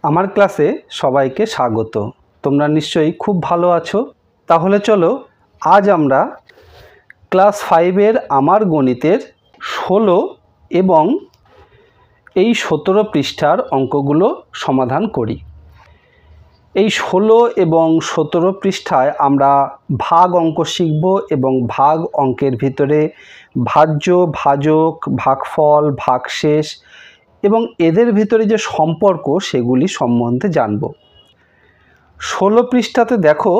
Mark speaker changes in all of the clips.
Speaker 1: আমার ক্লাসে সবাইকে স্বাগত। তোমরা নিশ্চয়ই খুব ভালো আছো। তাহলে চলো আজ আমরা ক্লাস 5-এর আমার গণিতের 16 এবং এই 17 পৃষ্ঠার অঙ্কগুলো সমাধান করি। এই 16 এবং 17 পৃষ্ঠায় আমরা ভাগ অঙ্ক শিখব এবং ভাগ অঙ্কের ভিতরে ভাজ্য, ভাজক, ভাগফল, ভাগশেষ এবং এদের ভিতরে যে সম্পর্ক সেগুলি সম্বন্ধে জানব। 16 পৃষ্ঠাতে দেখো,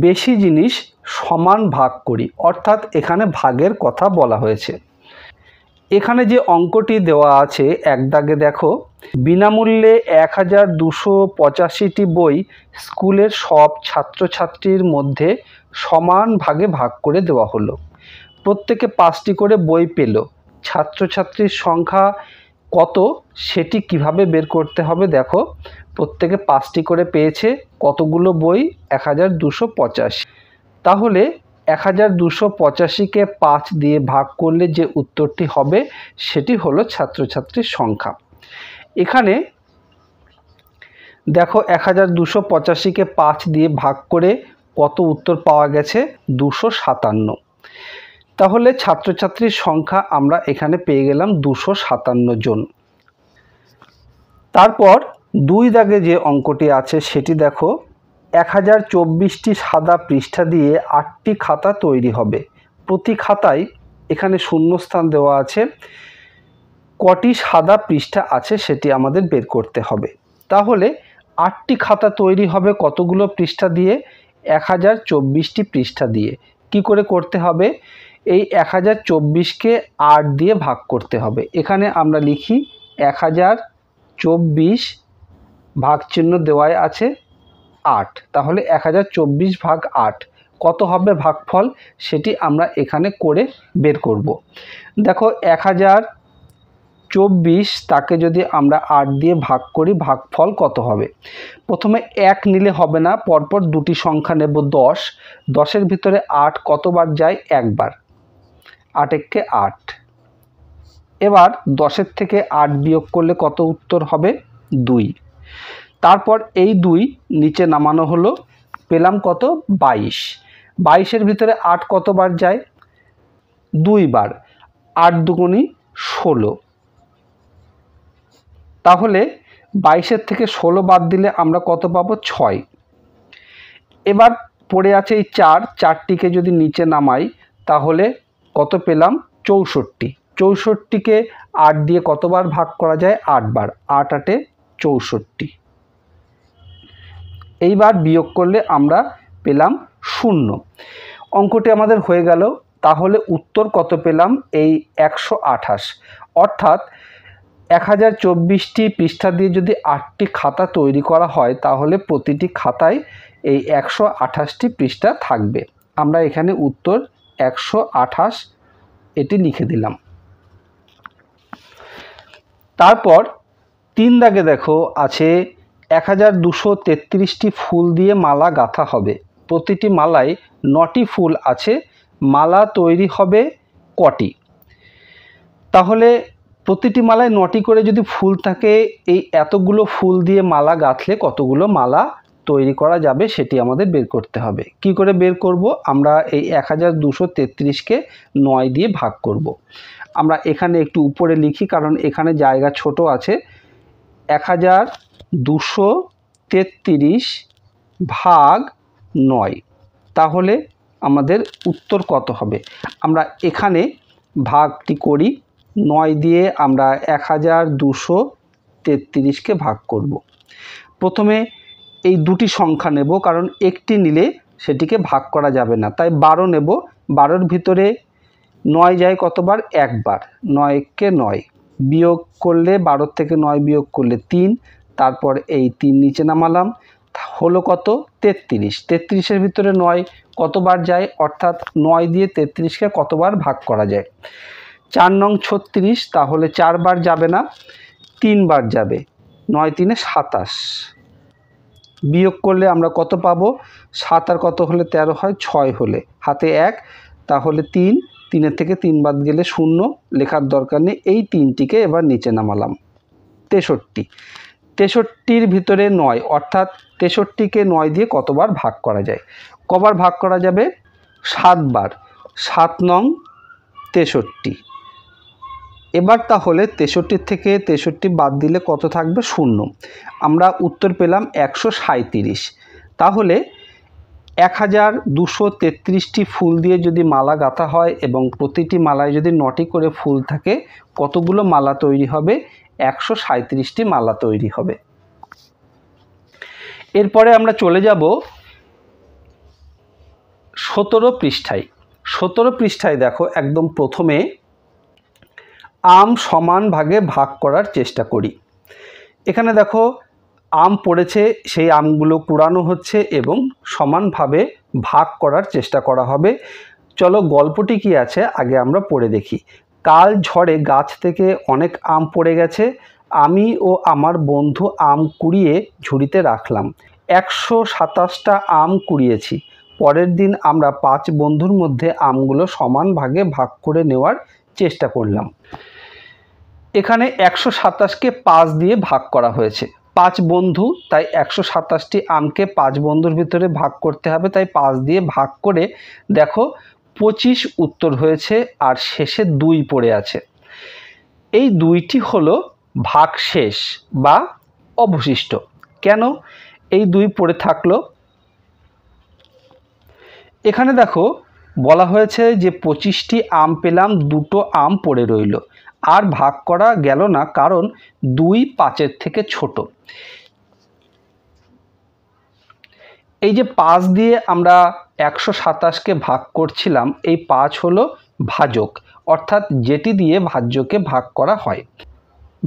Speaker 1: বেশি জিনিস সমান ভাগ করি, অর্থাৎ এখানে ভাগের কথা বলা হয়েছে। এখানে যে অঙ্কটি দেওয়া আছে এক দাগে দেখো, বিনামূল্যে 1285টি বই স্কুলের সব ছাত্রছাত্রীর মধ্যে সমান ভাগে ভাগ করে দেওয়া হলো। প্রত্যেকে 5টি করে বই পেল। ছাত্রছাত্রীর সংখ্যা কত সেটি কিভাবে বের করতে হবে? দেখো, প্রত্যেকে 5টি করে পেয়েছে, কতগুলো বই? 1285। তাহলে 1285কে 5 দিয়ে ভাগ করলে যে উত্তরটি হবে সেটি হলো ছাত্রছাত্রীর সংখ্যা। এখানে দেখো, 1285কে 5 দিয়ে ভাগ করে কত উত্তর পাওয়া গেছে? 257। তাহলে ছাত্রছাত্রীর সংখ্যা আমরা এখানে পেয়ে গেলাম 257 জন। তারপর 2 দাগে যে অঙ্কটি আছে সেটি দেখো, 1024টি সাদা পৃষ্ঠা দিয়ে 8টি খাতা তৈরি হবে। প্রতি খাতায় এখানে শূন্যস্থান দেওয়া আছে, কটি সাদা পৃষ্ঠা আছে সেটি আমাদের বের করতে হবে। তাহলে 8টি খাতা তৈরি হবে কতগুলো পৃষ্ঠা দিয়ে? 1024টি পৃষ্ঠা দিয়ে। কি করে করতে হবে? এই 1024কে 8 দিয়ে ভাগ করতে হবে। এখানে আমরা লিখি 1024 ভাগ চিহ্ন দেওয়াই আছে 8। তাহলে 1024 ভাগ 8 কত হবে ভাগফল সেটি আমরা এখানে করে বের করব। দেখো, 1024 তাকে যদি আমরা 8 দিয়ে ভাগ করি, ভাগফল কত হবে? প্রথমে 1 নিলে হবে না, পরপর দুটি সংখ্যা নেব। 10, 10-এর ভিতরে 8 কতবার যায়? একবার। 8 একে 8। এবার 10-এর থেকে 8 বিয়োগ করলে কত উত্তর হবে? 2। তারপর এই 2 নিচে নামানো হলো, পেলাম কত? 22। 22-এর ভিতরে 8 কতবার যায়? 2 বার। 8 দুগুণী 16। তাহলে 22-এর থেকে 16 বাদ দিলে আমরা কত পাবো? 6। এবার পড়ে আছে এই 4, 4টিকে যদি নিচে নামাই তাহলে কত পেলাম? 64। 64কে 8 দিয়ে কতবার ভাগ করা যায়? 8 বার। 8 8-এ 64। এইবার বিয়োগ করলে আমরা পেলাম 0। অঙ্কটি আমাদের হয়ে গেল। তাহলে উত্তর কত পেলাম? এই 128। অর্থাৎ 1024টি পৃষ্ঠা দিয়ে যদি 8টি খাতা তৈরি করা হয় তাহলে প্রতিটি খাতায় এই 128টি পৃষ্ঠা থাকবে। আমরা এখানে উত্তর 128 এটি লিখে দিলাম। তারপর 3 দাগে দেখো আছে, 1233টি ফুল দিয়ে মালা গাঁথা হবে। প্রতিটি মালায় 9টি ফুল আছে। মালা তৈরি হবে কটি? তাহলে প্রতিটি মালায় 9টি করে যদি ফুল থাকে, এই এতগুলো ফুল দিয়ে মালা গাঁথলে কতগুলো মালা তৈরি করা যাবে সেটি আমাদের বের করতে হবে। কি করে বের করব? আমরা এই 1233কে 9 দিয়ে ভাগ করব। আমরা এখানে একটু উপরে লিখি কারণ এখানে জায়গা ছোট আছে। 1233 ভাগ 9। তাহলে আমাদের উত্তর কত হবে? আমরা এখানে ভাগটি করি। 9 দিয়ে আমরা 1233কে ভাগ করব। প্রথমে এই দুটি সংখ্যা নেব, কারণ একটি নিলে সেটিকে ভাগ করা যাবে না, তাই 12 নেব। 12-এর ভিতরে 9 যায় কতবার? একবার। 9 একে 9। বিয়োগ করলে 12 থেকে 9 বিয়োগ করলে 3। তারপর এই 3 নিচে নামালাম, হলো কত? 33। 33-এর ভিতরে 9 কতবার যায়? অর্থাৎ 9 দিয়ে 33কে কতবার ভাগ করা যায়? 4 নং 36। তাহলে 4 বার যাবে না, 3 বার যাবে। 9 3-এ 27। বিয়োগ করলে আমরা কত পাবো? 7 আর কত হলে 13 হয়? 6 হলে হাতে 1। তাহলে 3, 3-এর থেকে 3 বাদ গেলে 0, লেখার দরকার নেই। এই 3টিকে এবার নিচে নামালাম। 63। 63-র ভিতরে 9 অর্থাৎ 63-কে 9 দিয়ে কতবার ভাগ করা যায়? কবার ভাগ করা যাবে? 7 বার। 7 নং 63। এবার তাহলে 63 থেকে 63 বাদ দিলে কত থাকবে? 0। আমরা উত্তর পেলাম 137। তাহলে 1233টি ফুল দিয়ে যদি মালা গাঁথা হয় এবং প্রতিটি মালায় যদি 9টি করে ফুল থাকে, কতগুলো মালা তৈরি হবে? 137টি মালা তৈরি হবে। এরপরে আমরা চলে যাব 17 পৃষ্ঠায়। 17 পৃষ্ঠায় দেখো, একদম প্রথমে আম সমান ভাগে ভাগ করার চেষ্টা করি। এখানে দেখো আম পড়েছে, সেই আমগুলো কুড়ানো হচ্ছে এবং সমানভাবে ভাগ করার চেষ্টা করা হবে। চলো গল্পটি কি আছে আগে আমরা পড়ে দেখি। কাল ঝড়ে গাছ থেকে অনেক আম পড়ে গেছে। আমি ও আমার বন্ধু আম কুড়িয়ে ঝুড়িতে রাখলাম। 127টা আম কুড়িয়েছি। পরের দিন আমরা 5 বন্ধুর মধ্যে আমগুলো সমান ভাগে ভাগ করে নেওয়ার চেষ্টা করলাম। এখানে 127কে 5 দিয়ে ভাগ করা হয়েছে। 5 বন্ধু, তাই 127টি আমকে 5 বন্ধুর ভিতরে ভাগ করতে হবে, তাই 5 দিয়ে ভাগ করে দেখো 25 উত্তর হয়েছে আর শেষে 2 পড়ে আছে। এই 2টি হলো ভাগশেষ বা অবশিষ্ট। কেন এই 2 পড়ে থাকলো? এখানে দেখো বলা হয়েছে যে 25টি আম পেলাম, 2টো আম পড়ে রইল, আর ভাগ করা গেল না কারণ 2 5-এর থেকে ছোট। এই যে 5 দিয়ে আমরা 127কে ভাগ করছিলাম, এই 5 হলো ভাজক, অর্থাৎ যেটি দিয়ে ভাজ্যকে ভাগ করা হয়।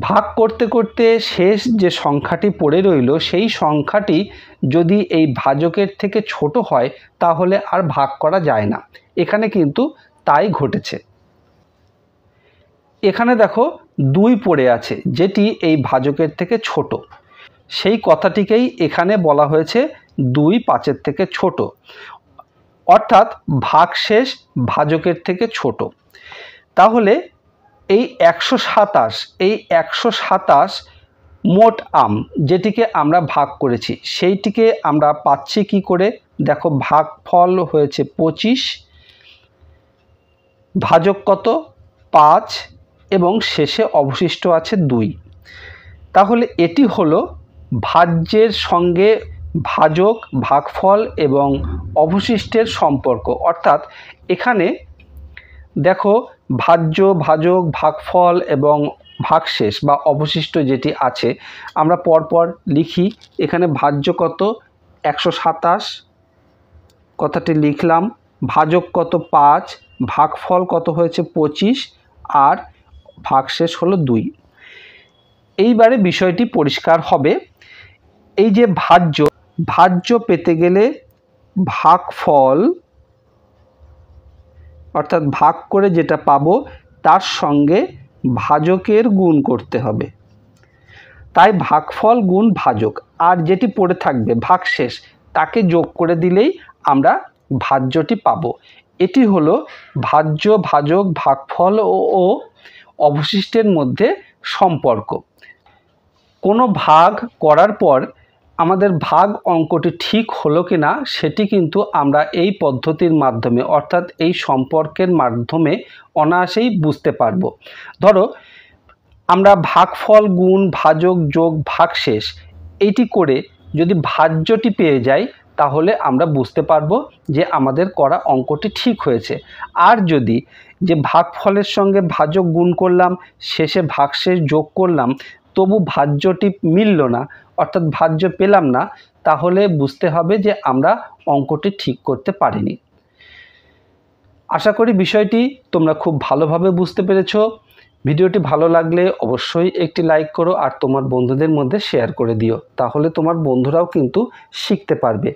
Speaker 1: ভাগ করতে করতে শেষ যে সংখ্যাটি পড়ে রইল, সেই সংখ্যাটি যদি এই ভাজকের থেকে ছোট হয় তাহলে আর ভাগ করা যায় না। এখানে কিন্তু তাই ঘটেছে। এখানে দেখো 2 পড়ে আছে, যেটি এই ভাজকের থেকে ছোট। সেই কথাটিকেই এখানে বলা হয়েছে 2 5-এর থেকে ছোট, অর্থাৎ ভাগশেষ ভাজকের থেকে ছোট। তাহলে এই 127 মোট আম যেটিকে আমরা ভাগ করেছি, সেইটিকে আমরা পাচ্ছি কি করে? দেখো ভাগফল হয়েছে 25, ভাজক কত? 5 এবং শেষে অবশিষ্ট আছে 2। তাহলে এটি হলো ভাজ্যের সঙ্গে ভাজক, ভাগফল এবং অবশিষ্টের সম্পর্ক। অর্থাৎ এখানে দেখো ভাজ্য, ভাজক, ভাগফল এবং ভাগশেষ বা অবশিষ্ট যেটি আছে, আমরা পরপর লিখি। এখানে ভাজ্য কত? 127 কথাটি লিখলাম। ভাজক কত? 5। ভাগফল কত হয়েছে? 25 আর ভাগশেষ হলো 2। এইবারে বিষয়টি পরিষ্কার হবে। এই যে ভাজ্য পেতে গেলে ভাগফল অর্থাৎ ভাগ করে যেটা পাবো তার সঙ্গে ভাজকের গুণ করতে হবে। তাই ভাগফল গুণ ভাজক, আর যেটি পড়ে থাকবে ভাগশেষ, তাকে যোগ করে দিলেই আমরা ভাজ্যটি পাবো। এটি হলো ভাজ্য, ভাজক, ভাগফল ও অবশিষ্টের মধ্যে সম্পর্ক। কোনো ভাগ করার পর আমাদের ভাগ অঙ্কটি ঠিক হলো কি না সেটি কিন্তু আমরা এই পদ্ধতির মাধ্যমে, অর্থাৎ এই সম্পর্কের মাধ্যমে অনায়াসেই বুঝতে পারবো। ধরো আমরা ভাগফল গুণ ভাজক যোগ ভাগশেষ এইটি করে যদি ভাজ্যটি পেয়ে যাই, তাহলে আমরা বুঝতে পারবো যে আমাদের করা অঙ্কটি ঠিক হয়েছে। আর যদি যে ভাগফলের সঙ্গে ভাজক গুণ করলাম, শেষে ভাগশেষ যোগ করলাম, তবু ভাজ্যটি মিলল না, অর্থাৎ ভাজ্য পেলাম না, তাহলে বুঝতে হবে যে আমরা অঙ্কটি ঠিক করতে পারিনি। আশা করি বিষয়টি তোমরা খুব ভালোভাবে বুঝতে পেরেছো। ভিডিওটি ভালো লাগলে অবশ্যই একটি লাইক করো আর তোমার বন্ধুদের মধ্যে শেয়ার করে দিও, তাহলে তোমার বন্ধুরাও কিন্তু শিখতে পারবে।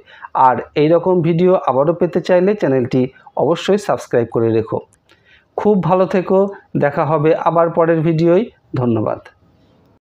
Speaker 1: আর এই রকম ভিডিও আবারও পেতে চাইলে চ্যানেলটি অবশ্যই সাবস্ক্রাইব করে রেখো। খুব ভালো থেকো, দেখা হবে আবার পরের ভিডিওয়। ধন্যবাদ।